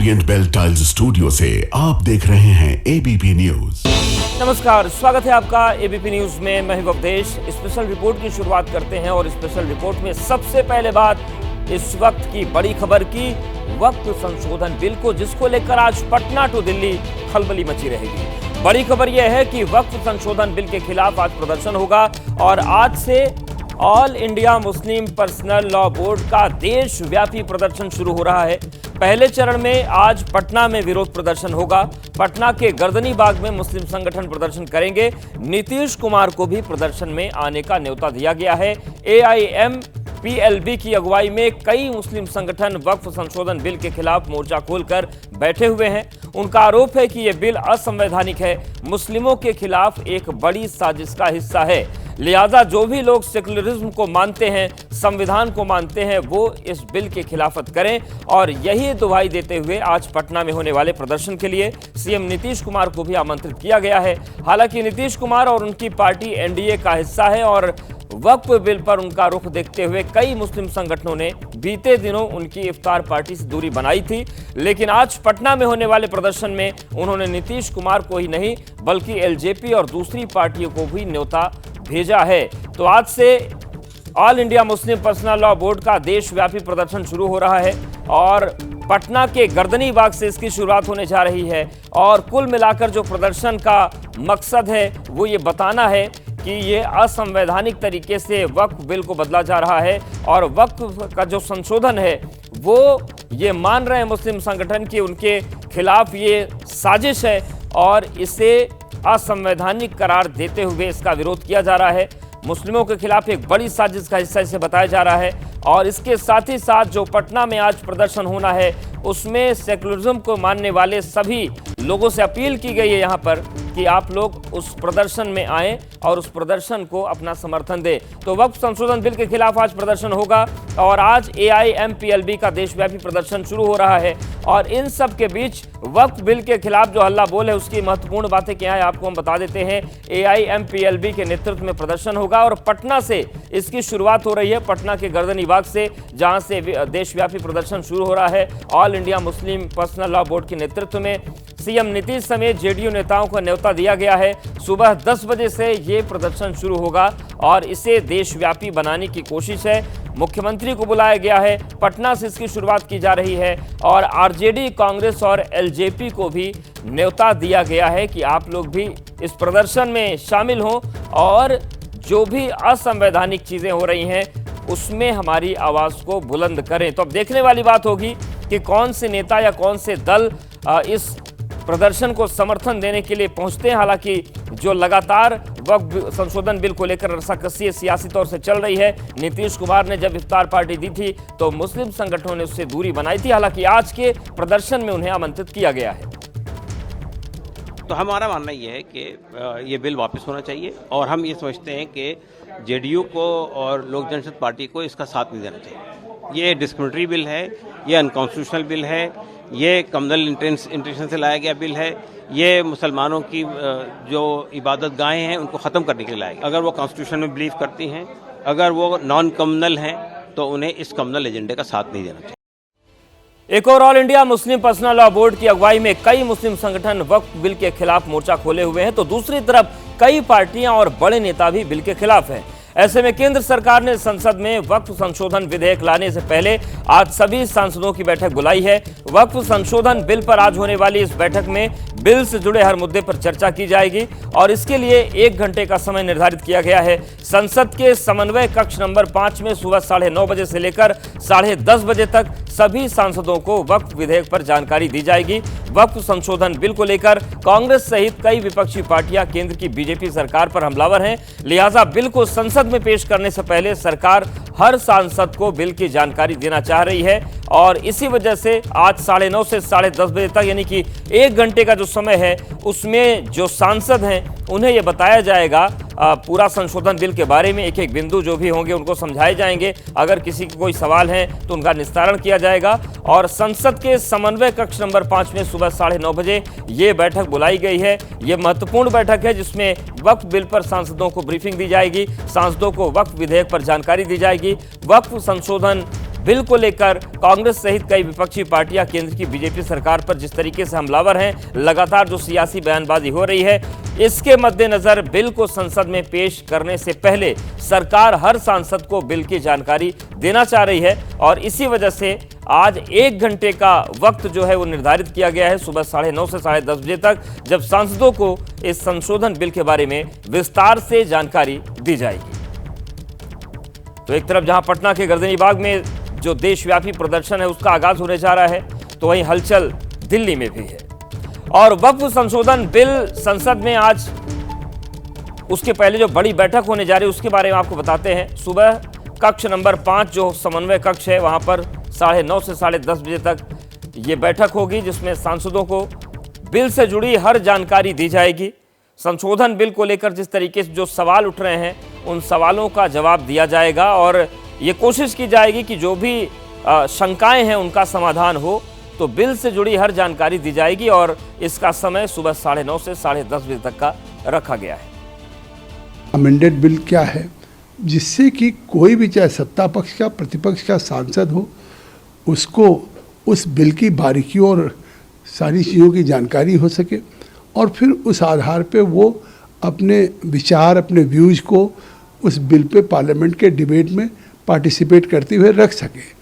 Orient bell tiles studio से आप देख रहे हैं एबीपी न्यूज। नमस्कार, स्वागत है आपका एबीपी न्यूज में। मैं हूं अवधेश। स्पेशल रिपोर्ट की शुरुआत करते हैं और स्पेशल रिपोर्ट में सबसे पहले बात इस वक्त की बड़ी खबर की, वक्त संशोधन बिल को, जिसको लेकर आज पटना टू दिल्ली खलबली मची रहेगी। बड़ी खबर यह है कि वक्त संशोधन बिल के खिलाफ आज प्रदर्शन होगा और आज से all India Muslim Personal Law board का देशव्यापी प्रदर्शन शुरू हो रहा है। पहले चरण में आज पटना में विरोध प्रदर्शन होगा। पटना के गर्दनी बाग में मुस्लिम संगठन प्रदर्शन करेंगे। नीतीश कुमार को भी प्रदर्शन में आने का न्योता दिया गया है। AIMPLB की अगुवाई में कई मुस्लिम संगठन वक्फ संशोधन बिल के खिलाफ मोर्चा खोलकर बैठे हुए हैं। उनका आरोप है कि यह बिल असंवैधानिक है, मुस्लिमों के खिलाफ एक बड़ी साजिश का हिस्सा है। लिहाजा जो भी लोग सेकुलरिज्म को मानते हैं, संविधान को मानते हैं, वो इस बिल की खिलाफत करें। और यही दुहाई देते हुए आज पटना में होने वाले प्रदर्शन के लिए सीएम नीतीश कुमार को भी आमंत्रित किया गया है। हालांकि नीतीश कुमार और उनकी पार्टी NDA का हिस्सा है और वक्फ बिल पर उनका रुख देखते हुए कई मुस्लिम संगठनों ने बीते दिनों उनकी इफ्तार पार्टी से दूरी बनाई थी। लेकिन आज पटना में होने वाले प्रदर्शन में उन्होंने नीतीश कुमार को ही नहीं बल्कि LJP और दूसरी पार्टियों को भी न्योता भेजा है। तो आज से all India Muslim Personal Law board का देशव्यापी प्रदर्शन शुरू हो रहा है और पटना के गर्दनी बाग से इसकी शुरुआत होने जा रही है। और कुल मिलाकर जो प्रदर्शन का मकसद है वो ये बताना है कि ये असंवैधानिक तरीके से वक्फ बिल को बदला जा रहा है और वक्फ का जो संशोधन है वो ये मान रहे हैं मुस्लिम संगठन कि उनके खिलाफ ये साजिश है और इसे असंवैधानिक करार देते हुए इसका विरोध किया जा रहा है। मुस्लिमों के खिलाफ एक बड़ी साजिश का हिस्सा इसे बताया जा रहा है। और इसके साथ ही साथ जो पटना में आज प्रदर्शन होना है उसमें सेकुलरिज्म को मानने वाले सभी लोगों से अपील की गई है यहाँ पर कि आप लोग उस प्रदर्शन में आएं और उस प्रदर्शन को अपना समर्थन दें। तो वक्फ संशोधन बिल के खिलाफ आज प्रदर्शन होगा और आज AIMPLB का देशव्यापी प्रदर्शन शुरू हो रहा है। और इन सब के बीच वक्फ बिल के खिलाफ जो हल्ला बोल है उसकी महत्वपूर्ण बातें क्या है आपको हम बता देते हैं। AIMPLB के नेतृत्व में प्रदर्शन होगा और पटना से इसकी शुरुआत हो रही है, पटना के गर्दनी बाग से, जहां से देशव्यापी प्रदर्शन शुरू हो रहा है। All India Muslim Personal Law board के नेतृत्व में सीएम नीतीश समेत JDU नेताओं को न्योता दिया गया है। सुबह 10 बजे से ये प्रदर्शन शुरू होगा और इसे देशव्यापी बनाने की कोशिश है। मुख्यमंत्री को बुलाया गया है, पटना से इसकी शुरुआत की जा रही है और RJD, कांग्रेस और LJP को भी न्योता दिया गया है कि आप लोग भी इस प्रदर्शन में शामिल हों और जो भी असंवैधानिक चीजें हो रही हैं उसमें हमारी आवाज को बुलंद करें। तो अब देखने वाली बात होगी कि कौन से नेता या कौन से दल इस प्रदर्शन को समर्थन देने के लिए पहुंचते हैं। हालांकि जो लगातार वक्फ संशोधन बिल को लेकर रस्साकसी सियासी तौर से चल रही है, नीतीश कुमार ने जब इफ्तार पार्टी दी थी तो मुस्लिम संगठनों ने उससे दूरी बनाई थी। हालांकि आज के प्रदर्शन में उन्हें आमंत्रित किया गया है। तो हमारा मानना ये है कि ये बिल वापस होना चाहिए और हम ये समझते हैं कि JDU को और लोक जनशक्ति पार्टी को इसका साथ नहीं देना चाहिए। ये डिस्क्रिमिनेटरी बिल है, ये अनकॉन्स्टिट्यूशनल बिल है, ये कम्युनल इंटेंशन से लाया गया बिल है, ये मुसलमानों की जो इबादत गाहें हैं उनको ख़त्म करने के लिए लाया गया। अगर वो कॉन्स्टिट्यूशन में बिलीव करती हैं, अगर वो नॉन कम्युनल हैं तो उन्हें इस कम्युनल एजेंडे का साथ नहीं देना चाहिए। एक और all India Muslim Personal Law board की अगुवाई में कई मुस्लिम संगठन वक्फ बिल के खिलाफ मोर्चा खोले हुए हैं तो दूसरी तरफ कई पार्टियां और बड़े नेता भी बिल के खिलाफ हैं। ऐसे में केंद्र सरकार ने संसद में वक्फ संशोधन विधेयक लाने से पहले आज सभी सांसदों की बैठक बुलाई है। वक्फ संशोधन बिल पर आज होने वाली इस बैठक में बिल से जुड़े हर मुद्दे पर चर्चा की जाएगी और इसके लिए 1 घंटे का समय निर्धारित किया गया है। संसद के समन्वय कक्ष नंबर 5 में सुबह 9:30 बजे से लेकर 10:30 बजे तक सभी सांसदों को वक्फ विधेयक पर जानकारी दी जाएगी। वक्फ संशोधन बिल को लेकर कांग्रेस सहित कई विपक्षी पार्टियां केंद्र की BJP सरकार पर हमलावर हैं। लिहाजा बिल को संसद में पेश करने से पहले सरकार हर सांसद को बिल की जानकारी देना चाह रही है और इसी वजह से आज 9:30 से 10:30 बजे तक यानी कि 1 घंटे का जो समय है उसमें जो सांसद हैं उन्हें यह बताया जाएगा पूरा संशोधन बिल के बारे में। एक एक बिंदु जो भी होंगे उनको समझाए जाएंगे। अगर किसी के कोई सवाल है तो उनका निस्तारण किया जाएगा और संसद के समन्वय कक्ष नंबर 5 में सुबह 9:30 बजे ये बैठक बुलाई गई है। ये महत्वपूर्ण बैठक है जिसमें वक्फ बिल पर सांसदों को ब्रीफिंग दी जाएगी, सांसदों को वक्फ विधेयक पर जानकारी दी जाएगी, वक्फ संशोधन बिल को लेकर कांग्रेस सहित कई विपक्षी पार्टियां केंद्र की बीजेपी सरकार पर जिस तरीके से हमलावर हैं, लगातार जो सियासी बयानबाजी हो रही है, इसके मद्देनजर बिल को संसद में पेश करने से पहले सरकार हर सांसद को बिल की जानकारी देना चाह रही है और इसी वजह से आज 1 घंटे का वक्त जो है वो निर्धारित किया गया है सुबह 9:30 से 10:30 बजे तक, जब सांसदों को इस संशोधन बिल के बारे में विस्तार से जानकारी दी जाएगी। तो एक तरफ जहां पटना के गर्दनी बाग में जो देशव्यापी प्रदर्शन है उसका आगाज होने जा रहा है, तो वहीं हलचल दिल्ली में भी है। और वक्फ संशोधन बिल संसद में आज उसके पहले जो बड़ी बैठक होने जा रही है उसके बारे में आपको बताते हैं। सुबह कक्ष नंबर 5 जो समन्वय कक्ष है वहां पर 9:30 से 10:30 बजे तक ये बैठक होगी, जिसमें सांसदों को बिल से जुड़ी हर जानकारी दी जाएगी। संशोधन बिल को लेकर जिस तरीके से जो सवाल उठ रहे हैं उन सवालों का जवाब दिया जाएगा और ये कोशिश की जाएगी कि जो भी शंकाएं हैं उनका समाधान हो। तो बिल से जुड़ी हर जानकारी दी जाएगी और इसका समय सुबह 9:30 से 10:30 बजे तक का रखा गया है। अमेंडेड बिल क्या है, जिससे कि कोई भी चाहे सत्ता पक्ष का प्रतिपक्ष का सांसद हो उसको उस बिल की बारीकियों और सारी चीज़ों की जानकारी हो सके और फिर उस आधार पे वो अपने विचार, अपने व्यूज़ को उस बिल पे पार्लियामेंट के डिबेट में पार्टिसिपेट करते हुए रख सके।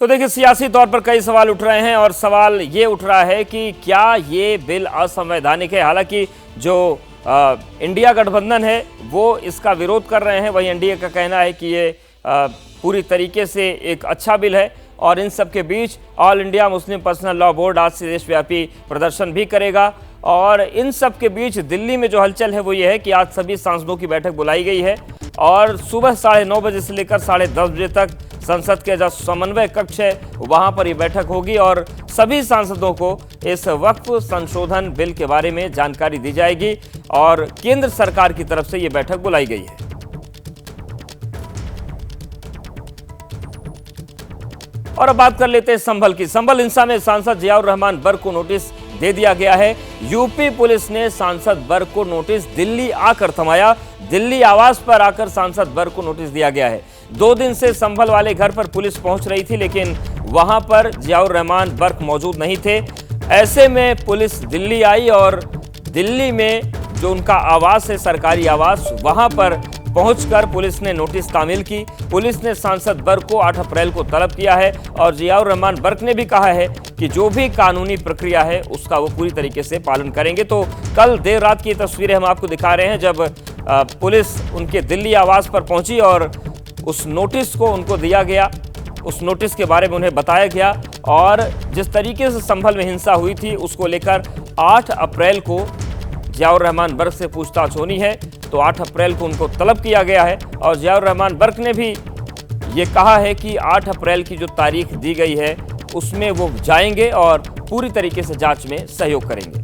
तो देखिए, सियासी तौर पर कई सवाल उठ रहे हैं और सवाल ये उठ रहा है कि क्या ये बिल असंवैधानिक है। हालांकि जो इंडिया गठबंधन है वो इसका विरोध कर रहे हैं, वहीं एनडीए का कहना है कि ये पूरी तरीके से एक अच्छा बिल है। और इन सब के बीच All India Muslim Personal Law Board आज से देशव्यापी प्रदर्शन भी करेगा। और इन सब के बीच दिल्ली में जो हलचल है वो ये है कि आज सभी सांसदों की बैठक बुलाई गई है और सुबह 9:30 बजे से लेकर 10:30 बजे तक संसद के जो समन्वय कक्ष है वहां पर ये बैठक होगी और सभी सांसदों को इस वक्फ संशोधन बिल के बारे में जानकारी दी जाएगी और केंद्र सरकार की तरफ से ये बैठक बुलाई गई है। और अब बात कर लेते हैं संभल की। संभल हिंसा में सांसद जियाउर रहमान बर्क को नोटिस दे दिया गया है। यूपी पुलिस ने सांसद बर्क को नोटिस दिल्ली आकर थमाया। दिल्ली आवास पर आकर सांसद बर्क को नोटिस दिया गया है। 2 दिन से संभल वाले घर पर पुलिस पहुंच रही थी, लेकिन वहां पर जियाउर रहमान बर्क मौजूद नहीं थे। ऐसे में पुलिस दिल्ली आई और दिल्ली में जो उनका आवास है, सरकारी आवास, वहां पर पहुंचकर पुलिस ने नोटिस तामील की। पुलिस ने सांसद बर्क को 8 अप्रैल को तलब किया है और जियाउर रहमान बर्क ने भी कहा है कि जो भी कानूनी प्रक्रिया है उसका वो पूरी तरीके से पालन करेंगे। तो कल देर रात की तस्वीरें हम आपको दिखा रहे हैं जब पुलिस उनके दिल्ली आवास पर पहुंची और उस नोटिस को उनको दिया गया, उस नोटिस के बारे में उन्हें बताया गया और जिस तरीके से संभल में हिंसा हुई थी उसको लेकर 8 अप्रैल को जियाउर रहमान बर्क से पूछताछ होनी है। तो 8 अप्रैल को उनको तलब किया गया है और जियाउर रहमान बर्क ने भी ये कहा है कि 8 अप्रैल की जो तारीख दी गई है उसमें वो जाएंगे और पूरी तरीके से जांच में सहयोग करेंगे।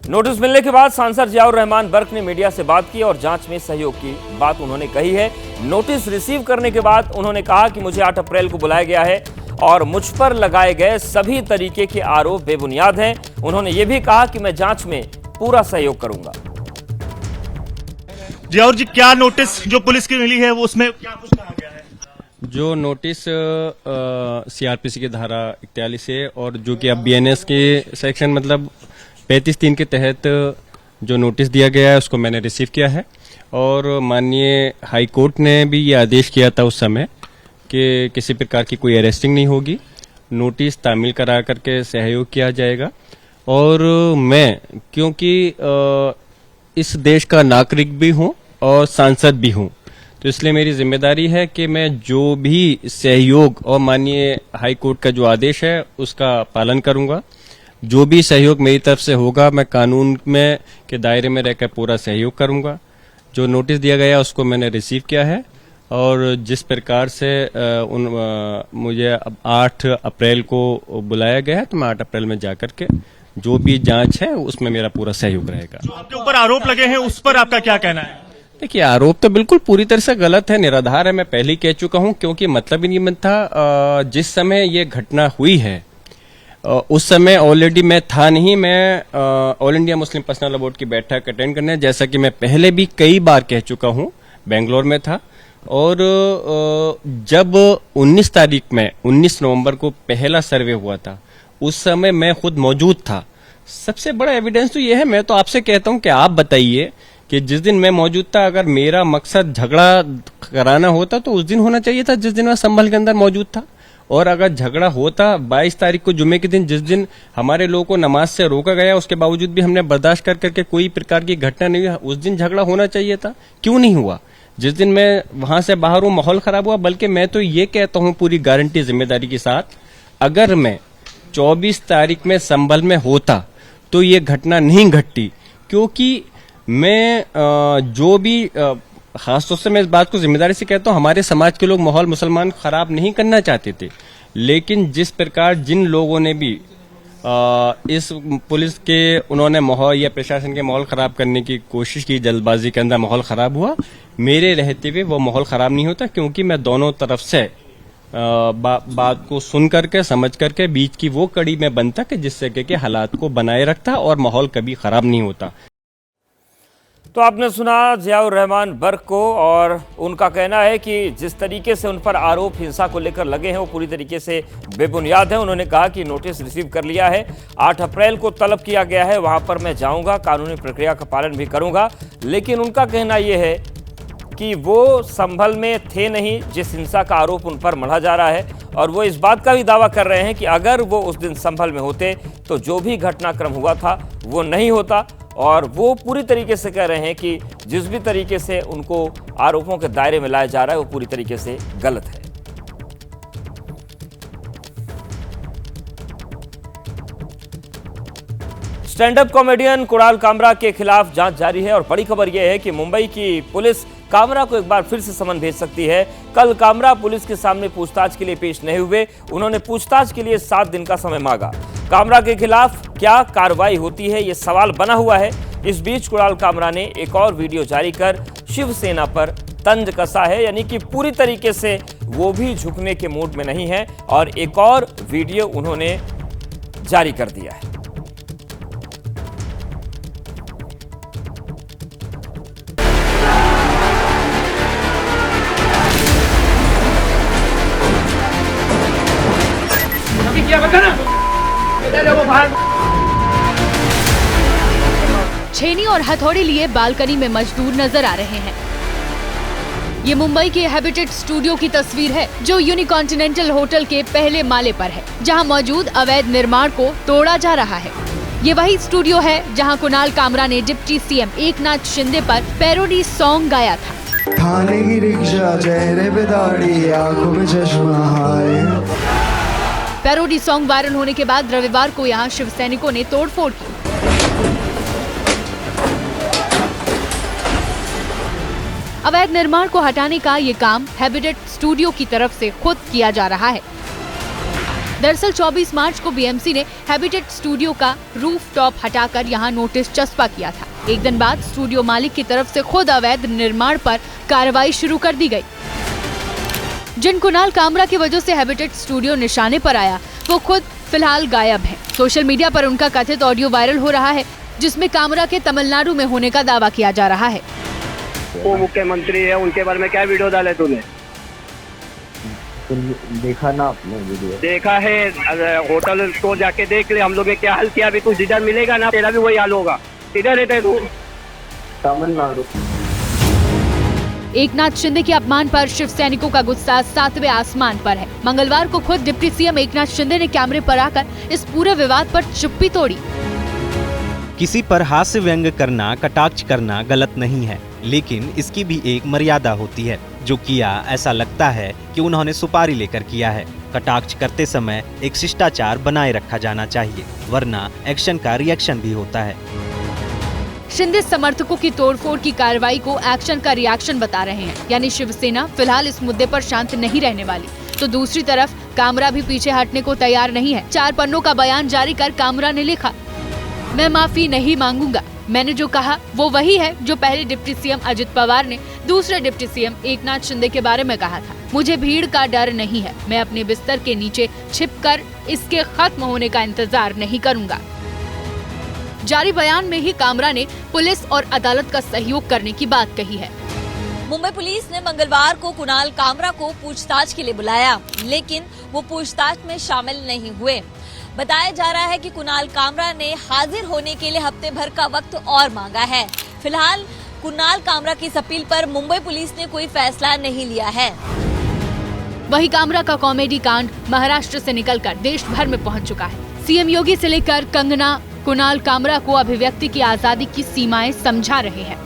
नोटिस मिलने के बाद सांसद जियाउर रहमान बर्क ने मीडिया से बात की और जांच में सहयोग की बात उन्होंने कही है। नोटिस रिसीव करने के बाद उन्होंने कहा कि मुझे 8 अप्रैल को बुलाया गया है और मुझ पर लगाए गए सभी तरीके के आरोप बेबुनियाद हैं। उन्होंने ये भी कहा कि मैं जांच में पूरा सहयोग करूंगा। जियाउर जी, क्या नोटिस जो पुलिस की मिली है वो उसमें क्या कुछ कहा गया है? जो नोटिस सीआरपीसी की धारा 41 है और जो कि अब बीएनएस के सेक्शन मतलब 35(3) के तहत जो नोटिस दिया गया है उसको मैंने रिसीव किया है और माननीय हाई कोर्ट ने भी ये आदेश किया था उस समय कि किसी प्रकार की कोई अरेस्टिंग नहीं होगी, नोटिस तामील करा करके सहयोग किया जाएगा। और मैं क्योंकि इस देश का नागरिक भी हूं और सांसद भी हूं, तो इसलिए मेरी जिम्मेदारी है कि मैं जो भी सहयोग और माननीय हाई कोर्ट का जो आदेश है उसका पालन करूंगा। जो भी सहयोग मेरी तरफ से होगा मैं कानून में के दायरे में रहकर पूरा सहयोग करूंगा। जो नोटिस दिया गया उसको मैंने रिसीव किया है और जिस प्रकार से मुझे अब 8 अप्रैल को बुलाया गया है तो मैं 8 अप्रैल में जाकर के जो भी जांच है उसमें मेरा पूरा सहयोग रहेगा। जो आपके ऊपर आरोप लगे हैं उस पर आपका क्या कहना है? देखिए, आरोप तो बिल्कुल पूरी तरह से गलत है, निराधार है। मैं पहले ही कह चुका हूं क्योंकि मतलब ही नहीं बनता। जिस समय ये घटना हुई है उस समय ऑलरेडी मैं था नहीं, मैं all India Muslim Personal Law board की बैठक अटेंड करने, जैसा कि मैं पहले भी कई बार कह चुका हूं, बेंगलोर में था। और जब 19 तारीख में 19 नवंबर को पहला सर्वे हुआ था, उस समय मैं खुद मौजूद था। सबसे बड़ा एविडेंस तो ये है, मैं तो आपसे कहता हूं कि आप बताइए कि जिस दिन मैं मौजूद था, अगर मेरा मकसद झगड़ा कराना होता तो उस दिन होना चाहिए था जिस दिन मैं संभल के अंदर मौजूद था। और अगर झगड़ा होता 22 तारीख को जुमे के दिन, जिस दिन हमारे लोगों को नमाज से रोका गया, उसके बावजूद भी हमने बर्दाश्त कर करके कोई प्रकार की घटना नहीं हुई, उस दिन झगड़ा होना चाहिए था। क्यों नहीं हुआ? जिस दिन मैं वहां से बाहर हूं माहौल खराब हुआ। बल्कि मैं तो ये कहता हूं पूरी गारंटी जिम्मेदारी के साथ, अगर मैं 24 तारीख में संभल में होता तो ये घटना नहीं घटती। क्योंकि मैं जो भी खासतौर से मैं इस बात को जिम्मेदारी से कहता हूं, हमारे समाज के लोग माहौल मुसलमान खराब नहीं करना चाहते थे, लेकिन जिस प्रकार जिन लोगों ने भी इस पुलिस के उन्होंने माहौल या प्रशासन के माहौल खराब करने की कोशिश की, जल्दबाजी के अंदर माहौल खराब हुआ। मेरे रहते हुए वो माहौल खराब नहीं होता, क्योंकि मैं दोनों तरफ से बात को सुन करके समझ करके बीच की वो कड़ी में बनता कि जिससे कि हालात को बनाए रखता और माहौल कभी खराब नहीं होता। तो आपने सुना जियाउर रहमान बर्क को, और उनका कहना है कि जिस तरीके से उन पर आरोप हिंसा को लेकर लगे हैं वो पूरी तरीके से बेबुनियाद है। उन्होंने कहा कि नोटिस रिसीव कर लिया है, 8 अप्रैल को तलब किया गया है, वहां पर मैं जाऊंगा, कानूनी प्रक्रिया का पालन भी करूंगा। लेकिन उनका कहना यह है कि वो संभल में थे नहीं जिस हिंसा का आरोप उन पर मढ़ा जा रहा है, और वो इस बात का भी दावा कर रहे हैं कि अगर वो उस दिन संभल में होते तो जो भी घटनाक्रम हुआ था वो नहीं होता। और वो पूरी तरीके से कह रहे हैं कि जिस भी तरीके से उनको आरोपों के दायरे में लाया जा रहा है वो पूरी तरीके से गलत है। Stand up comedian Kunal Kamra के खिलाफ जांच जारी है, और बड़ी खबर यह है कि मुंबई की पुलिस कामरा को एक बार फिर से समन भेज सकती है। कल कामरा पुलिस के सामने पूछताछ के लिए पेश नहीं हुए, उन्होंने पूछताछ के लिए 7 दिन का समय मांगा। कामरा के खिलाफ क्या कार्रवाई होती है, ये सवाल बना हुआ है। इस बीच कुणाल कामरा ने एक और वीडियो जारी कर शिवसेना पर तंज कसा है, यानी कि पूरी तरीके से वो भी झुकने के मूड में नहीं है, और एक और वीडियो उन्होंने जारी कर दिया है। छेनी और हथौड़ी लिए बालकनी में मजदूर नजर आ रहे हैं। ये मुंबई के हैबिटेट स्टूडियो की तस्वीर है, जो यूनिकॉन्टिनेंटल होटल के पहले माले पर है, जहां मौजूद अवैध निर्माण को तोड़ा जा रहा है। ये वही स्टूडियो है जहां कुणाल कामरा ने डिप्टी सीएम एकनाथ शिंदे पर पैरोडी सॉन्ग गाया था। थाने की रिक्शा, चेहरे पे दाढ़ी, आंखों में चश्मा है। पैरोडी सॉन्ग वायरल होने के बाद रविवार को यहाँ शिव सैनिकों ने तोड़फोड़ की। अवैध निर्माण को हटाने का ये काम हैबिटेट स्टूडियो की तरफ से खुद किया जा रहा है। दरअसल 24 मार्च को बीएमसी ने हैबिटेट स्टूडियो का रूफ टॉप हटाकर यहाँ नोटिस चस्पा किया था। एक दिन बाद स्टूडियो मालिक की तरफ से खुद अवैध निर्माण पर कार्रवाई शुरू कर दी गई। जिन कुणाल कामरा की वजह से हैबिटेट स्टूडियो निशाने पर आया, वो खुद फिलहाल गायब है। सोशल मीडिया पर उनका कथित ऑडियो वायरल हो रहा है, जिसमें कामरा के तमिलनाडु में होने का दावा किया जा रहा है। वो मुख्यमंत्री है, उनके बारे में क्या वीडियो डाले तूने? देखा ना आपने वीडियो? देखा है, होटल तो जाके देख ले, हम लोग ने क्या हाल किया। अभी तू जिधर मिलेगा ना तेरा भी वही हाल होगा। किधर रहता है तू? तमिलनाडु। एकनाथ शिंदे के अपमान पर शिव सैनिकों का गुस्सा 7वें आसमान पर है। मंगलवार को खुद डिप्टी सीएम एकनाथ शिंदे ने कैमरे पर आकर इस पूरे विवाद पर चुप्पी तोड़ी। किसी पर हास्य व्यंग करना, कटाक्ष करना गलत नहीं है, लेकिन इसकी भी एक मर्यादा होती है। जो किया ऐसा लगता है कि उन्होंने सुपारी लेकर किया है। कटाक्ष करते समय एक शिष्टाचार बनाए रखा जाना चाहिए, वरना एक्शन का रिएक्शन भी होता है। शिंदे समर्थकों की तोड़फोड़ की कार्रवाई को एक्शन का रिएक्शन बता रहे हैं, यानी शिवसेना फिलहाल इस मुद्दे पर शांत नहीं रहने वाली। तो दूसरी तरफ कामरा भी पीछे हटने को तैयार नहीं है। 4 पन्नों का बयान जारी कर कामरा ने लिखा, मैं माफी नहीं मांगूंगा। मैंने जो कहा वो वही है जो पहले डिप्टी सीएम अजित पवार ने दूसरे डिप्टी सीएम एकनाथ शिंदे के बारे में कहा था। मुझे भीड़ का डर नहीं है। मैं अपने बिस्तर के नीचे छिपकर इसके खत्म होने का इंतजार नहीं करूंगा। जारी बयान में ही कामरा ने पुलिस और अदालत का सहयोग करने की बात कही है। मुंबई पुलिस ने मंगलवार को कुणाल कामरा को पूछताछ के लिए बुलाया, लेकिन वो पूछताछ में शामिल नहीं हुए। बताया जा रहा है कि कुणाल कामरा ने हाजिर होने के लिए हफ्ते भर का वक्त और मांगा है। फिलहाल कुणाल कामरा की इस अपील पर मुंबई पुलिस ने कोई फैसला नहीं लिया है। वही कामरा का कॉमेडी कांड महाराष्ट्र से निकलकर देश भर में पहुंच चुका है। सीएम योगी से लेकर कंगना कुणाल कामरा को अभिव्यक्ति की आजादी की सीमाएं समझा रहे हैं।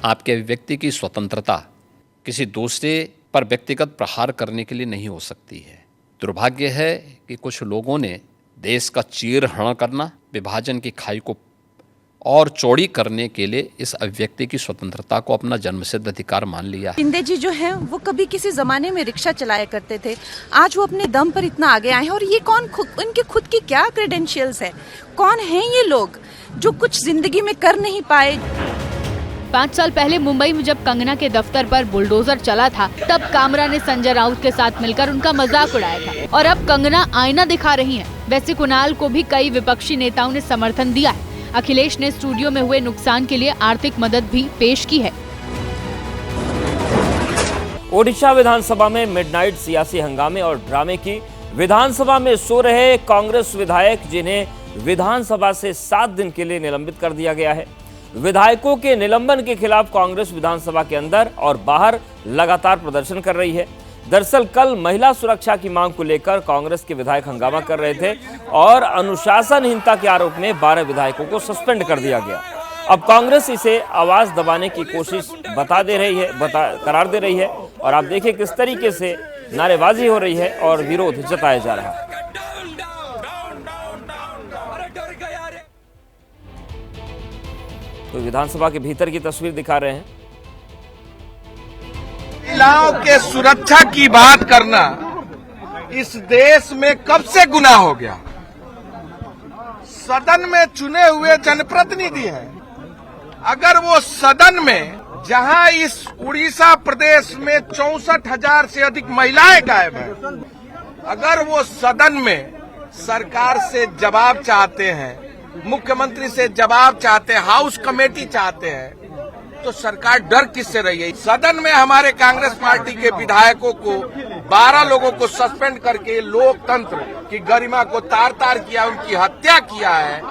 आपके अभिव्यक्ति की स्वतंत्रता किसी दूसरे पर व्यक्तिगत प्रहार करने के लिए नहीं हो सकती है। दुर्भाग्य है कि कुछ लोगों ने देश का चीरहरण करना, विभाजन की खाई को और चौड़ी करने के लिए इस अभिव्यक्ति की स्वतंत्रता को अपना जन्मसिद्ध अधिकार मान लिया है। शिंदे जी जो है वो कभी किसी जमाने में रिक्शा चलाया करते थे, आज वो अपने दम पर इतना आगे आए हैं। और ये कौन उनके खुद की क्या क्रेडेंशियल्स है, कौन हैं ये लोग जो कुछ जिंदगी में कर नहीं पाए। 5 साल पहले मुंबई में जब कंगना के दफ्तर पर बुलडोजर चला था, तब कामरा ने संजय राउत के साथ मिलकर उनका मजाक उड़ाया था। और अब कंगना आईना दिखा रही हैं। वैसे कुणाल को भी कई विपक्षी नेताओं ने समर्थन दिया है। अखिलेश ने स्टूडियो में हुए नुकसान के लिए आर्थिक मदद भी पेश की है। ओडिशा विधानसभा में मिडनाइट सियासी हंगामे और ड्रामे की विधानसभा में सो रहे कांग्रेस विधायक, जिन्हें विधानसभा से 7 दिन के लिए निलंबित कर दिया गया है। विधायकों के निलंबन के खिलाफ कांग्रेस विधानसभा के अंदर और बाहर लगातार प्रदर्शन कर रही है। दरअसल कल महिला सुरक्षा की मांग को लेकर कांग्रेस के विधायक हंगामा कर रहे थे और अनुशासनहीनता के आरोप में 12 विधायकों को सस्पेंड कर दिया गया। अब कांग्रेस इसे आवाज दबाने की कोशिश करार दे रही है और आप देखिए किस तरीके से नारेबाजी हो रही है और विरोध जताया जा रहा है। तो विधानसभा के भीतर की तस्वीर दिखा रहे हैं। महिलाओं के सुरक्षा की बात करना इस देश में कब से गुनाह हो गया। सदन में चुने हुए जनप्रतिनिधि हैं, अगर वो सदन में, जहां इस उड़ीसा प्रदेश में 64,000 से अधिक महिलाएं गायब हैं, अगर वो सदन में सरकार से जवाब चाहते हैं, मुख्यमंत्री से जवाब चाहते हैं, हाउस कमेटी चाहते हैं, तो सरकार डर किससे रही है। सदन में हमारे कांग्रेस पार्टी के विधायकों को 12 लोगों को सस्पेंड करके लोकतंत्र की गरिमा को तार तार किया, उनकी हत्या किया है।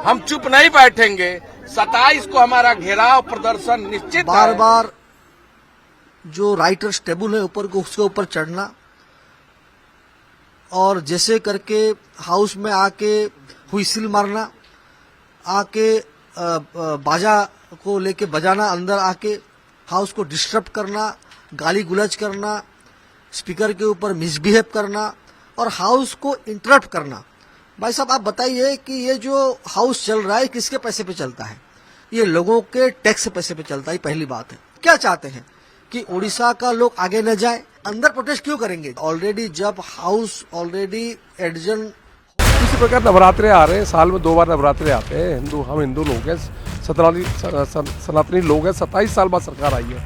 हम चुप नहीं बैठेंगे। 27 को हमारा घेराव प्रदर्शन निश्चित। बार बार जो राइटर्स टेबल है ऊपर को, उसके ऊपर चढ़ना और जैसे करके हाउस में आके हुइसिल मारना, आके बाजा को लेके बजाना, अंदर आके हाउस को डिस्टर्ब करना, गाली गुलज करना, स्पीकर के ऊपर मिसबिहेव करना और हाउस को इंटरप्ट करना। भाई साहब आप बताइए कि ये जो हाउस चल रहा है किसके पैसे पे चलता है? ये लोगों के टैक्स पैसे पे चलता है। पहली बात है, क्या चाहते हैं कि उड़ीसा का लोग आगे न जाए? अंदर प्रोटेस्ट क्यों करेंगे? ऑलरेडी जब हाउस ऑलरेडी एडजन। इसी प्रकार नवरात्रे आ रहे हैं, साल में 2 बार नवरात्रे आते हैं। हम हिंदू लोग हैं, सनातनी लोग हैं। 27 साल बाद सरकार आई है,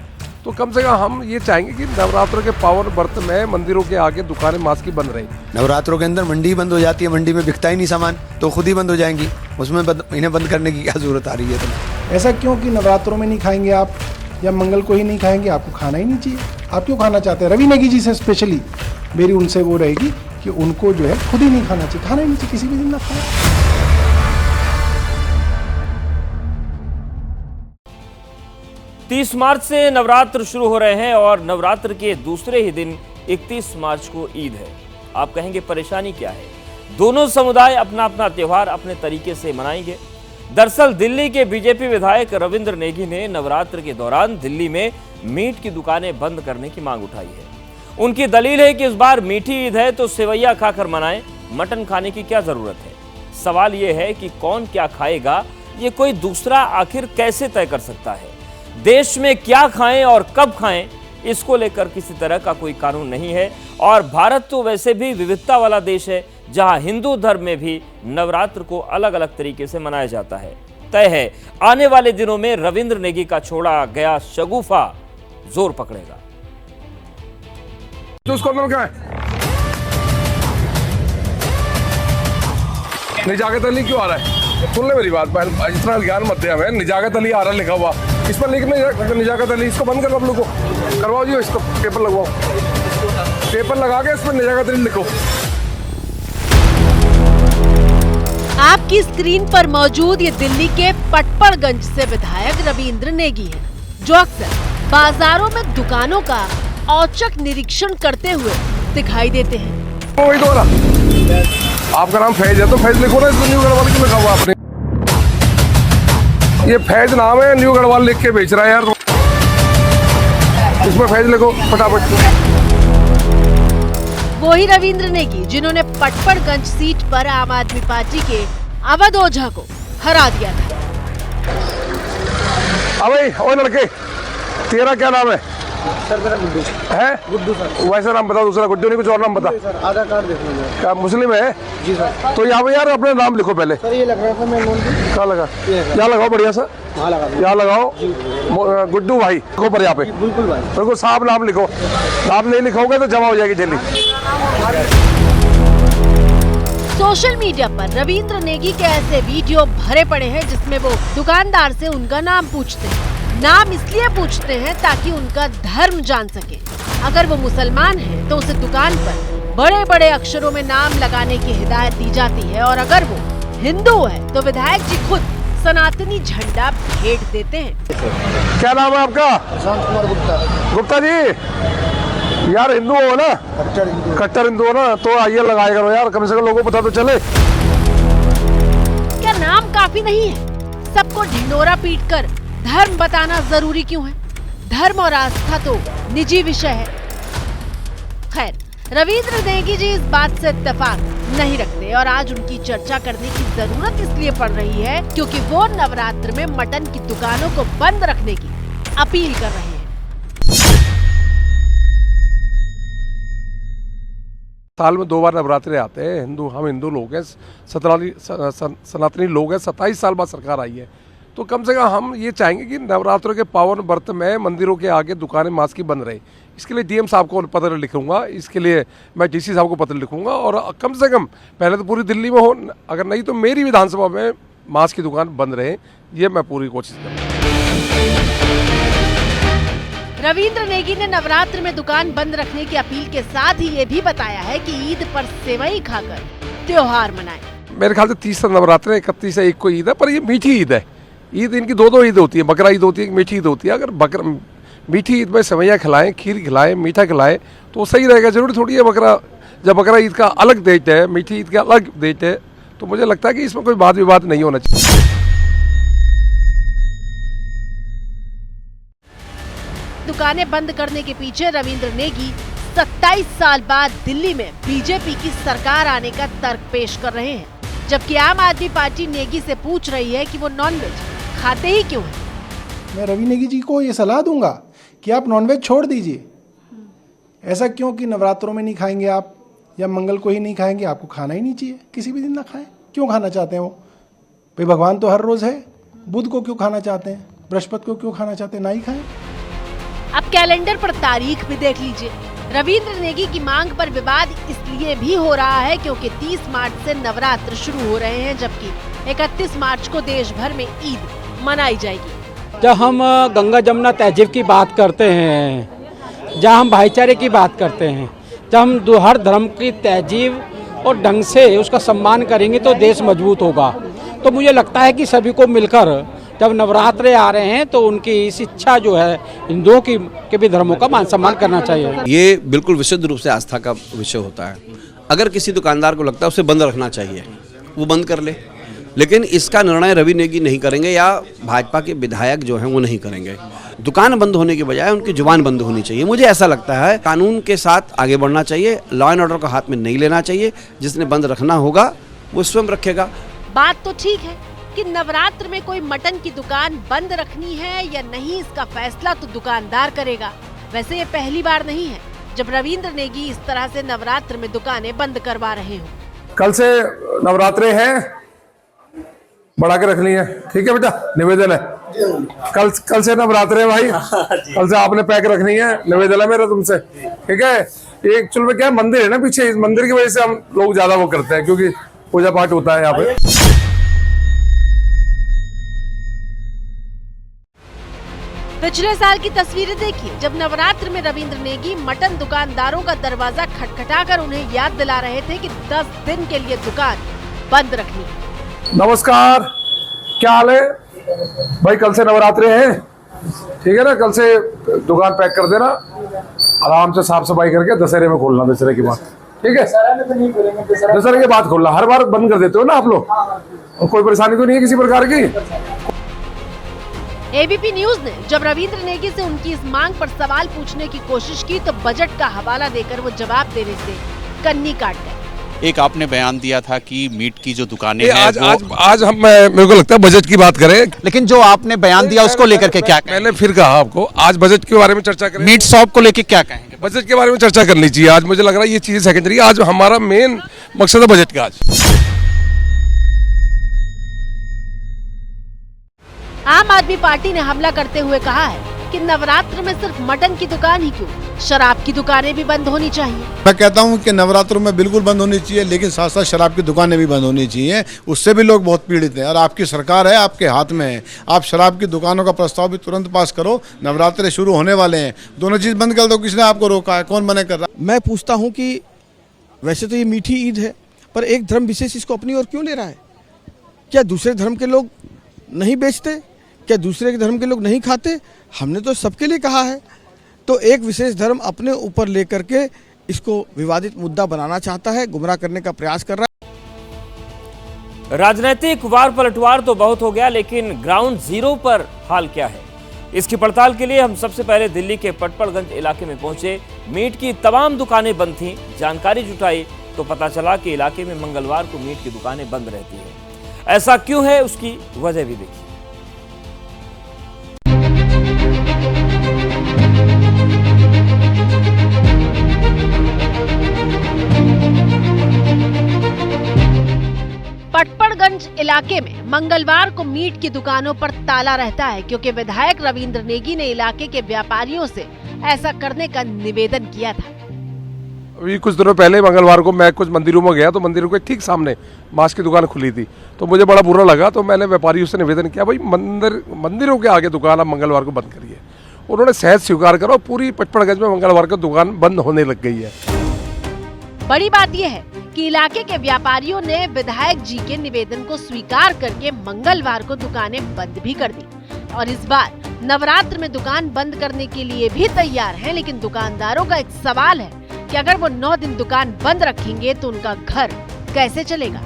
तो कम से कम हम ये चाहेंगे कि नवरात्रों के पावन व्रत में मंदिरों के आगे दुकानें मास की बंद रही। नवरात्रों के अंदर मंडी बंद हो जाती है, मंडी में बिकता ही नहीं सामान, तो खुद ही बंद हो जाएंगी। उसमें इन्हें बंद करने की क्या जरूरत आ रही है? तो ऐसा क्यों कि नवरात्रों में नहीं खाएंगे आप या मंगल को ही नहीं खाएंगे? आपको खाना ही नहीं चाहिए। आप क्यों खाना चाहते हैं? रवि नेगी जी से स्पेशली मेरी उनसे वो रहेगी कि उनको जो है खुद ही नहीं खाना चाहिए, खाना ही नहीं चाहिए, किसी भी दिन ना खाएं। 30 मार्च से नवरात्र शुरू हो रहे हैं और नवरात्र के दूसरे ही दिन 31 मार्च को ईद है। आप कहेंगे परेशानी क्या है? दोनों समुदाय अपना अपना त्योहार अपने तरीके से मनाएंगे। दरअसल दिल्ली के बीजेपी विधायक रविंद्र नेगी ने नवरात्र के दौरान दिल्ली में मीट की दुकानें बंद करने की मांग उठाई है। उनकी दलील है कि इस बार मीठी ईद है तो सेवैया खाकर मनाएं, मटन खाने की क्या जरूरत है। सवाल यह है कि कौन क्या खाएगा, ये कोई दूसरा आखिर कैसे तय कर सकता है? देश में क्या खाएं और कब खाएं, इसको लेकर किसी तरह का कोई कानून नहीं है। और भारत तो वैसे भी विविधता वाला देश है, जहां हिंदू धर्म में भी नवरात्र को अलग अलग तरीके से मनाया जाता है। तय है आने वाले दिनों में रविंद्र नेगी का छोड़ा गया शगुफा जोर पकड़ेगा। तो उसको अंदर क्या है? निजाकत अली क्यों आ रहा है? सुन ले मेरी बात, इतना ज्ञान मत दे हमें। निजाकत अली आ रहा लिखा हुआ। इस पर लिख नहीं जाकर अली, इसको बंद करो, आप लोग को करवाओ जी, इसको पेपर लगवाओ, पेपर लगा के इस पर निजाकत अली लिखो। आपकी स्क्रीन पर मौजूद ये दिल्ली के पटपड़गंज से विधायक रविंद्र नेगी हैं, जो अक्सर बाजारों में दुकानों का औचक निरीक्षण करते हुए दिखाई देते हैं। वही तो आपका नाम फैज है तो फैज लिखो ना, इसमें न्यू गढ़वाल क्यों लिखा हुआ आपने? ये फैज नाम है, न्यू गढ़वाल लिख के बेच रहा है यार, इसमें फैज लिखो फटाफट। वही रविंद्र नेगी जिन्होंने पटपड़गंज सीट पर आम आदमी पार्टी के अवध ओझा को हरा दिया था। अबे ओए लड़के, तेरा क्या नाम है? सर मेरा गुड्डू है। गुड्डू सर। वैसा नाम बता, दूसरा गुड्डू नहीं, कुछ और नाम बता। सर आधार कार्ड देख लीजिए। क्या मुस्लिम है? जी सर। तो यहाँ पे यार अपना नाम लिखो पहले। सर ये लग रहा था, मैं क्या लगा? यहाँ लगाओ बढ़िया सा, यहाँ लगाओ गुड्डू भाई लिखो पर, यहाँ पे बिल्कुल भाई, बिल्कुल साफ नाम लिखो। नाम नहीं लिखोगे तो जमा हो जाएगी जल्दी। सोशल मीडिया पर रविंद्र नेगी के ऐसे वीडियो भरे पड़े हैं जिसमें वो दुकानदार से उनका नाम पूछते हैं। नाम इसलिए पूछते हैं ताकि उनका धर्म जान सके। अगर वो मुसलमान है तो उसे दुकान पर बड़े बड़े अक्षरों में नाम लगाने की हिदायत दी जाती है, और अगर वो हिंदू है तो विधायक जी खुद सनातनी झंडा भेंट देते हैं। क्या नाम है आपका? प्रशांत कुमार गुप्ता। गुप्ता जी, यार हिंदू हो ना? कट्टर हिंदू हो ना, तो आइए लगाया करो यार, कम से कम लोगों को पता तो चले। क्या नाम काफी नहीं है? सबको ढिंडोरा पीटकर धर्म बताना जरूरी क्यों है? धर्म और आस्था तो निजी विषय है। खैर, रविंद्र नेगी जी इस बात से इत्तेफाक नहीं रखते और आज उनकी चर्चा करने की जरूरत इसलिए पड़ रही है क्योंकि वो नवरात्र में मटन की दुकानों को बंद रखने की अपील कर रहे हैं। साल में 2 बार नवरात्रे आते हैं, हम हिंदू लोग हैं, सनातनी लोग हैं, 27 साल बाद सरकार आई है, तो कम से कम हम ये चाहेंगे कि नवरात्रों के पावन व्रत में मंदिरों के आगे दुकानें मास की बंद रहे। इसके लिए डीएम साहब को पत्र लिखूंगा, इसके लिए मैं डीसी साहब को पत्र लिखूंगा, और कम से कम पहले तो पूरी दिल्ली में हो, अगर नहीं तो मेरी विधानसभा में मास की दुकान बंद रहे, ये मैं पूरी कोशिश करूँगा। रविंद्र नेगी ने नवरात्र में दुकान बंद रखने की अपील के साथ ही ये भी बताया है कि ईद पर सेवई खाकर त्योहार मनाएं। मेरे ख्याल से 30 नवरात्र 31 से 1 को ईद है, पर ये मीठी ईद है। ईद इनकी 2 ईद होती है, बकरा ईद होती है, मीठी ईद होती है। अगर मीठी ईद में सेवैयाँ खिलाएं, खीर खिलाएं, मीठा खिलाएं तो सही रहेगा। जरूरी थोड़ी है जब बकरा ईद का अलग डेट है, मीठी ईद का अलग डेट है, तो मुझे लगता है कि इसमें कोई वाद विवाद नहीं होना चाहिए। दुकानें बंद करने के पीछे रविंद्र नेगी 27 साल बाद दिल्ली में बीजेपी की सरकार आने का तर्क पेश कर रहे हैं, जबकि आम आदमी पार्टी नेगी से पूछ रही है कि वो नॉनवेज खाते ही क्यों हैं। मैं रवि नेगी जी को ये सलाह दूंगा कि आप नॉनवेज छोड़ दीजिए। ऐसा क्यों कि नवरात्रों में नहीं खाएंगे आप, या मंगल को ही नहीं खाएंगे? आपको खाना ही नहीं चाहिए, किसी भी दिन ना खाएं। क्यों खाना चाहते हैं वो? भाई भगवान तो हर रोज है, बुध को क्यों खाना चाहते हैं, बृहस्पति को क्यों खाना चाहते हैं? ना ही खाएं। अब कैलेंडर पर तारीख भी देख लीजिए। रविंद्र नेगी की मांग पर विवाद इसलिए भी हो रहा है क्योंकि 30 मार्च से नवरात्र शुरू हो रहे हैं, जबकि 31 मार्च को देश भर में ईद मनाई जाएगी। जब हम गंगा जमुना तहजीब की बात करते हैं, जब हम भाईचारे की बात करते हैं, जब हम हर धर्म की तहजीब और ढंग से उसका सम्मान करेंगे तो देश मजबूत होगा। तो मुझे लगता है कि सभी को मिलकर जब नवरात्रे आ रहे हैं तो उनकी इस इच्छा जो है हिंदुओं की के भी धर्मों का मान सम्मान करना चाहिए। ये बिल्कुल विशुद्ध रूप से आस्था का विषय होता है। अगर किसी दुकानदार को लगता है उसे बंद रखना चाहिए, वो बंद कर ले, लेकिन इसका निर्णय रवि नेगी नहीं करेंगे या भाजपा के विधायक जो हैं वो नहीं करेंगे। दुकान बंद होने के बजाय उनकी जुबान बंद होनी चाहिए। मुझे ऐसा लगता है कानून के साथ आगे बढ़ना चाहिए, लॉ एंड ऑर्डर को हाथ में नहीं लेना चाहिए। जिसने बंद रखना होगा वो स्वयं रखेगा। बात तो ठीक है कि नवरात्र में कोई मटन की दुकान बंद रखनी है या नहीं, इसका फैसला तो दुकानदार करेगा। वैसे ये पहली बार नहीं है जब रविंद्र नेगी इस तरह से नवरात्र में दुकानें बंद करवा रहे हो। कल से नवरात्रे हैं, बढ़ा के रखनी है, ठीक है बेटा, निवेदन है। कल से नवरात्रे है भाई, कल से आपने पैक रखनी है, निवेदन है मेरा तुमसे, ठीक है। एक चुल में क्या मंदिर है ना पीछे, इस मंदिर की वजह से हम लोग ज्यादा वो करते हैं क्योंकि पूजा पाठ होता है यहाँ पे। पिछले साल की तस्वीरें देखिए, जब नवरात्र में रविंद्र नेगी मटन दुकानदारों का दरवाजा खटखटाकर उन्हें याद दिला रहे थे कि 10 दिन के लिए दुकान बंद रखनी है। नमस्कार, क्या हाल है भाई? कल से नवरात्रे हैं, ठीक है ना? कल से दुकान पैक कर देना, आराम से साफ सफाई करके दशहरे में खोलना, दशहरे के बाद, ठीक है? दशहरे के बाद खोलना। हर बार बंद कर देते हो ना आप लोग, और कोई परेशानी तो नहीं है किसी प्रकार की? एबीपी न्यूज ने जब रविंद्र नेगी से उनकी इस मांग पर सवाल पूछने की कोशिश की तो बजट का हवाला देकर वो जवाब देने से कन्नी काट गए। एक आपने बयान दिया था कि मीट की जो दुकानें हैं आज हम मेरे को लगता है बजट की बात करें, लेकिन जो आपने बयान दिया उसको लेकर के क्या मैंने फिर कहा आपको, आज बजट के बारे में चर्चा करें। मीट शॉप को लेकर क्या कहेंगे? बजट के बारे में चर्चा करनी चाहिए आज। मुझे लग रहा है ये चीज सेकेंडरी, आज हमारा मेन मकसद है बजट का। आज आम आदमी पार्टी ने हमला करते हुए कहा है कि नवरात्र में सिर्फ मटन की दुकान ही क्यों, शराब की दुकानें भी बंद होनी चाहिए। मैं कहता हूं कि नवरात्रों में बिल्कुल बंद होनी चाहिए, लेकिन साथ साथ शराब की दुकानें भी बंद होनी चाहिए। उससे भी लोग बहुत पीड़ित हैं और आपकी सरकार है, आपके हाथ में है। आप शराब की दुकानों का प्रस्ताव भी तुरंत पास करो। नवरात्रे शुरू होने वाले हैं, दोनों चीज़ बंद कर दो। किसने आपको रोका है? कौन मना कर रहा है? मैं पूछता हूँ कि वैसे तो ये मीठी ईद है, पर एक धर्म विशेष इसको अपनी ओर क्यों ले रहा है? क्या दूसरे धर्म के लोग नहीं बेचते? क्या दूसरे के धर्म के लोग नहीं खाते? हमने तो सबके लिए कहा है। तो एक विशेष धर्म अपने ऊपर लेकर के इसको विवादित मुद्दा बनाना चाहता है, गुमराह करने का प्रयास कर रहा है। राजनीतिक वार पलटवार तो बहुत हो गया, लेकिन ग्राउंड जीरो पर हाल क्या है, इसकी पड़ताल के लिए हम सबसे पहले दिल्ली के पटपड़गंज इलाके में पहुंचे। मीट की तमाम दुकानें बंद थीं। जानकारी जुटाई तो पता चला कि इलाके में मंगलवार को मीट की दुकानें बंद रहती है। ऐसा क्यों है, उसकी वजह भी देखिए। पटपड़गंज इलाके में मंगलवार को मीट की दुकानों पर ताला रहता है, क्योंकि विधायक रविंद्र नेगी ने इलाके के व्यापारियों से ऐसा करने का निवेदन किया था। अभी कुछ दिनों पहले मंगलवार को मैं कुछ मंदिरों में गया, तो मंदिरों के ठीक सामने मांस की दुकान खुली थी, तो मुझे बड़ा बुरा लगा। तो मैंने व्यापारियों से निवेदन किया, भाई मंदिरों के आगे दुकान आप मंगलवार को बंद करिए। उन्होंने सहज स्वीकार करा, पूरी पटपड़गंज में मंगलवार को दुकान बंद होने लग गई है। बड़ी बात यह है कि इलाके के व्यापारियों ने विधायक जी के निवेदन को स्वीकार करके मंगलवार को दुकानें बंद भी कर दी, और इस बार नवरात्र में दुकान बंद करने के लिए भी तैयार हैं। लेकिन दुकानदारों का एक सवाल है कि अगर वो 9 दिन दुकान बंद रखेंगे तो उनका घर कैसे चलेगा।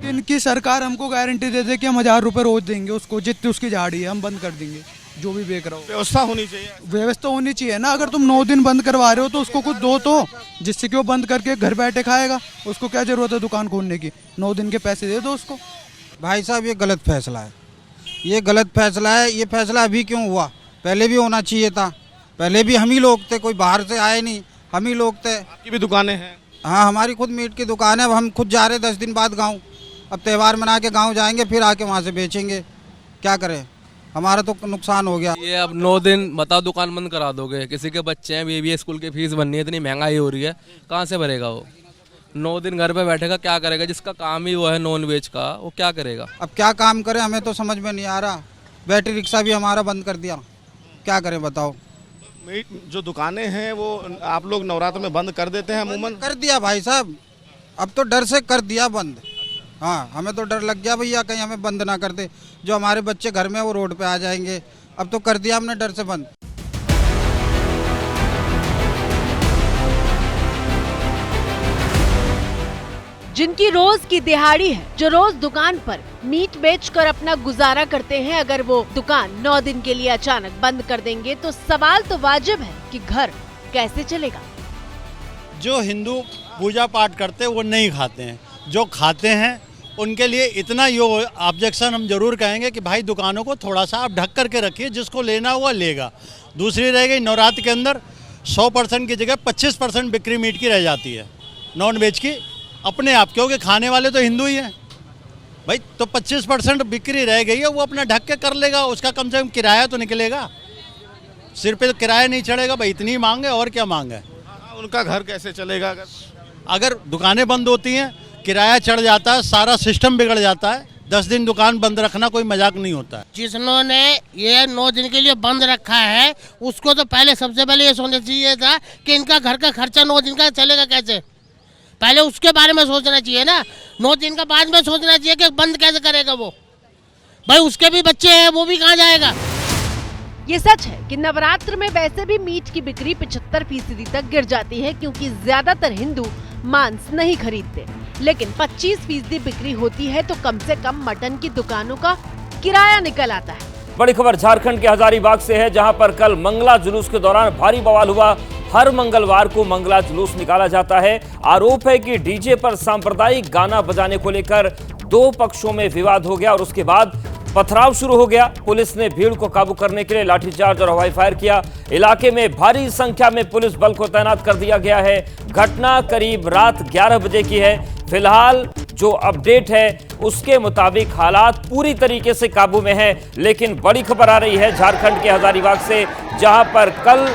इनकी सरकार हमको गारंटी दे दे कि हम 1000 रुपए रोज देंगे उसको, जितनी उसकी झाड़ी है हम बंद कर देंगे, जो भी बेच रहा हो। व्यवस्था होनी चाहिए। व्यवस्था होनी चाहिए ना। अगर तुम 9 दिन बंद करवा रहे हो तो उसको कुछ दो, तो जिससे कि वो बंद करके घर बैठे खाएगा। उसको क्या जरूरत है दुकान खोलने की? 9 दिन के पैसे दे दो उसको। भाई साहब, ये गलत फैसला है, ये गलत फैसला है। ये फैसला अभी क्यों हुआ? पहले भी होना चाहिए था। पहले भी हम ही लोग थे, कोई बाहर से आए नहीं, हम ही लोग थे। आपकी भी दुकानें हैं? हाँ, हमारी खुद मीट की दुकान है। अब हम खुद जा रहे 10 दिन बाद गाँव। अब त्यौहार मना के गाँव जाएंगे, फिर आके वहाँ से बेचेंगे। क्या करें, हमारा तो नुकसान हो गया। ये अब 9 दिन बताओ दुकान बंद करा दोगे? किसी के बच्चे हैं, बीबी स्कूल की फीस बननी है, इतनी महंगाई हो रही है, कहाँ से भरेगा वो? 9 दिन घर पे बैठेगा, क्या करेगा? जिसका काम ही वो है नॉन वेज का, वो क्या करेगा? अब क्या काम करें, हमें तो समझ में नहीं आ रहा। बैटरी रिक्शा भी हमारा बंद कर दिया, क्या करें बताओ। जो दुकानें हैं वो आप लोग नवरात्र में बंद कर देते हैं अमूमन? कर दिया भाई साहब, अब तो डर से कर दिया बंद। हाँ, हमें तो डर लग गया भैया, कहीं हमें बंद ना कर दे। जो हमारे बच्चे घर में वो रोड पे आ जाएंगे। अब तो कर दिया हमने डर से बंद। जिनकी रोज की दिहाड़ी है, जो रोज दुकान पर मीट बेचकर अपना गुजारा करते हैं, अगर वो दुकान 9 दिन के लिए अचानक बंद कर देंगे तो सवाल तो वाजिब है कि घर कैसे चलेगा। जो हिंदू पूजा पाठ करते हैं वो नहीं खाते हैं, जो खाते हैं उनके लिए इतना यो ऑब्जेक्शन हम जरूर कहेंगे कि भाई दुकानों को थोड़ा सा आप ढक करके रखिए, जिसको लेना हुआ लेगा। दूसरी रह गई, नवरात्र के अंदर 100% की जगह 25% बिक्री मीट की रह जाती है, नॉन वेज की अपने आप, क्योंकि खाने वाले तो हिंदू ही हैं भाई। तो 25% बिक्री रह गई है, वो अपना ढक के कर लेगा, उसका कम से कम किराया तो निकलेगा। सिर पे तो किराया नहीं चढ़ेगा भाई, इतनी मांग है और क्या मांग है। उनका घर कैसे चलेगा? अगर दुकानें बंद होती हैं, किराया चढ़ जाता है, सारा सिस्टम बिगड़ जाता है, 10 दिन दुकान बंद रखना कोई मजाक नहीं होता है। जिन्होंने ये 9 दिन के लिए बंद रखा है उसको तो पहले सबसे पहले ये सोचना चाहिए था कि इनका घर का खर्चा 9 दिन का चलेगा कैसे, पहले उसके बारे में सोचना चाहिए ना। 9 दिन का बाद में सोचना चाहिए कि बंद कैसे करेगा वो, भाई उसके भी बच्चे हैं, वो भी कहाँ जाएगा। ये सच है कि नवरात्र में वैसे भी मीट की बिक्री 75% तक गिर जाती है, क्योंकि ज्यादातर हिंदू मांस नहीं खरीदते। लेकिन 25% बिक्री होती है तो कम से कम मटन की दुकानों का किराया निकल आता है। बड़ी खबर झारखंड के हजारीबाग से है, जहां पर कल मंगला जुलूस के दौरान भारी बवाल हुआ। हर मंगलवार को मंगला जुलूस निकाला जाता है। आरोप है कि डीजे पर सांप्रदायिक गाना बजाने को लेकर 2 पक्षों में विवाद हो गया और उसके बाद पथराव शुरू हो गया। पुलिस ने भीड़ को काबू करने के लिए लाठीचार्ज और हवाई फायर किया। इलाके में भारी संख्या में पुलिस बल को तैनात कर दिया गया है। घटना करीब रात 11 बजे की है। फिलहाल जो अपडेट है उसके मुताबिक हालात पूरी तरीके से काबू में है। लेकिन बड़ी खबर आ रही है झारखंड के हजारीबाग से, जहां पर कल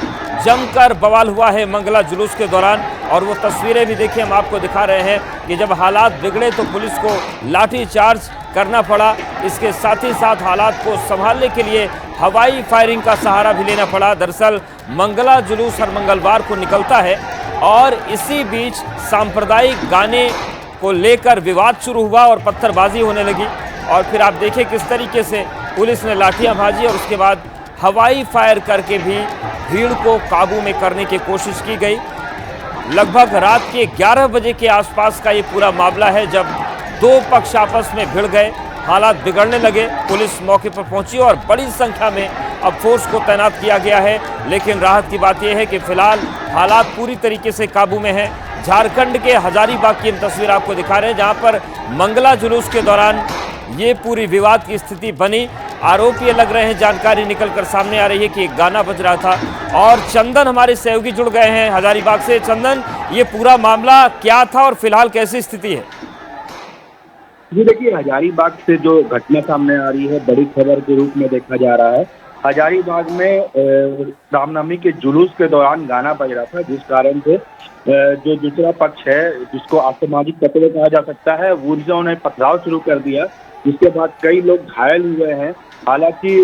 जमकर बवाल हुआ है मंगला जुलूस के दौरान। और वो तस्वीरें भी देखिए, हम आपको दिखा रहे हैं कि जब हालात बिगड़े तो पुलिस को लाठीचार्ज करना पड़ा। इसके साथ ही साथ हालात को संभालने के लिए हवाई फायरिंग का सहारा भी लेना पड़ा। दरअसल मंगला जुलूस हर मंगलवार को निकलता है और इसी बीच सांप्रदायिक गाने को लेकर विवाद शुरू हुआ और पत्थरबाजी होने लगी। और फिर आप देखिए किस तरीके से पुलिस ने लाठियां भाजी और उसके बाद हवाई फायर करके भी भीड़ को काबू में करने की कोशिश की गई। लगभग रात के 11 बजे के आसपास का ये पूरा मामला है, जब 2 पक्ष आपस में भिड़ गए, हालात बिगड़ने लगे। पुलिस मौके पर पहुंची और बड़ी संख्या में अब फोर्स को तैनात किया गया है। लेकिन राहत की बात यह है कि फिलहाल हालात पूरी तरीके से काबू में है। झारखंड के हजारीबाग की हम तस्वीर आपको दिखा रहे हैं, जहां पर मंगला जुलूस के दौरान ये पूरी विवाद की स्थिति बनी। आरोप ये लग रहे हैं, जानकारी निकलकर सामने आ रही है कि एक गाना बज रहा था। और चंदन हमारे सहयोगी जुड़ गए हैं हजारीबाग से। चंदन, ये पूरा मामला क्या था और फिलहाल कैसी स्थिति है? जी देखिए, हजारीबाग से जो घटना सामने आ रही है बड़ी खबर के रूप में देखा जा रहा है। हजारीबाग में रामनवमी के जुलूस के दौरान गाना बज रहा था, जिस कारण से जो दूसरा पक्ष है, जिसको असामाजिक तत्व कहा जा सकता है, वो उन्होंने पथराव शुरू कर दिया, जिसके बाद कई लोग घायल हुए हैं। हालांकि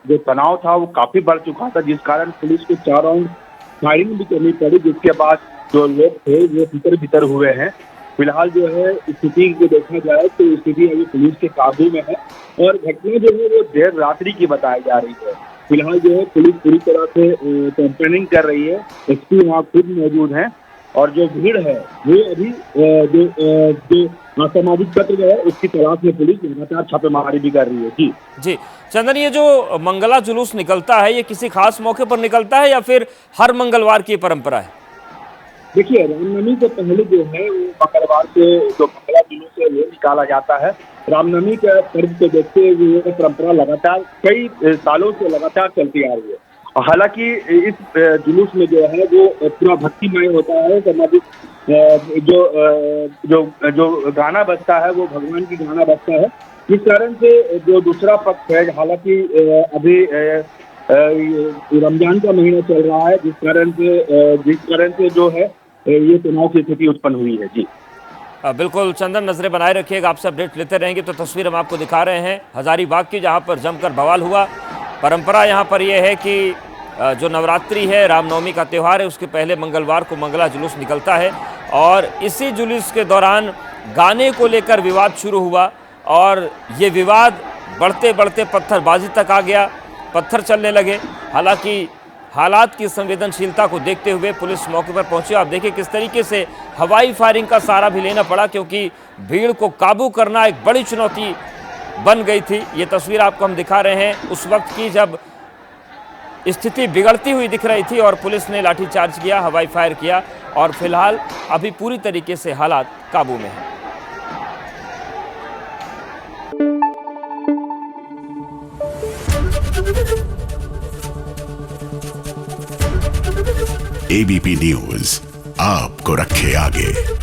जो तनाव था वो काफी बढ़ चुका था, जिस कारण पुलिस को 4 राउंड फायरिंग भी करनी पड़ी, जिसके बाद जो लोग थे वो भीतर हुए हैं। फिलहाल जो है स्थिति को देखा जाए तो स्थिति अभी पुलिस के काबू में है और घटना जो है वो देर रात्रि की बताई जा रही है। फिलहाल जो है पुलिस पूरी तरह से कैंपेनिंग कर रही है। एसपी वहाँ खुद मौजूद हैं और जो भीड़ है वो अभी जो असामाजिक तत्व है उसकी तलाश में पुलिस लगातार छापेमारी भी कर रही है। जी चंदन, ये जो मंगला जुलूस निकलता है ये किसी खास मौके पर निकलता है या फिर हर मंगलवार की परंपरा है? देखिए, रामनवमी से पहले जो है वो मंगलवार को जो मंगला जुलूस है वो निकाला जाता है। रामनवमी के पर्व को देखते हुए ये परंपरा लगातार कई सालों से लगातार चलती आ रही है। हालांकि इस जुलूस में जो है वो पूरा भक्तिमय होता है। सामाजिक जो गाना बजता है वो भगवान की गाना बजता है, इस कारण से जो दूसरा पक्ष है, हालांकि अभी रमजान का महीना चल रहा है, जिस कारण से जो है ये तनाव की स्थिति उत्पन्न हुई है। जी बिल्कुल चंदन, नजरें बनाए रखिएगा, आपसे अपडेट लेते रहेंगे। तो तस्वीर हम आपको दिखा रहे हैं हजारीबाग की, जहां पर जमकर बवाल हुआ। परंपरा यहां पर यह है कि जो नवरात्रि है, रामनवमी का त्यौहार है, उसके पहले मंगलवार को मंगला जुलूस निकलता है और इसी जुलूस के दौरान गाने को लेकर विवाद शुरू हुआ और ये विवाद बढ़ते बढ़ते पत्थरबाजी तक आ गया, पत्थर चलने लगे। हालांकि हालात की संवेदनशीलता को देखते हुए पुलिस मौके पर पहुंची। आप देखिए किस तरीके से हवाई फायरिंग का सहारा भी लेना पड़ा, क्योंकि भीड़ को काबू करना एक बड़ी चुनौती बन गई थी। ये तस्वीर आपको हम दिखा रहे हैं उस वक्त की जब स्थिति बिगड़ती हुई दिख रही थी और पुलिस ने लाठीचार्ज किया, हवाई फायर किया और फिलहाल अभी पूरी तरीके से हालात काबू में हैं। एबीपी न्यूज आपको रखे आगे।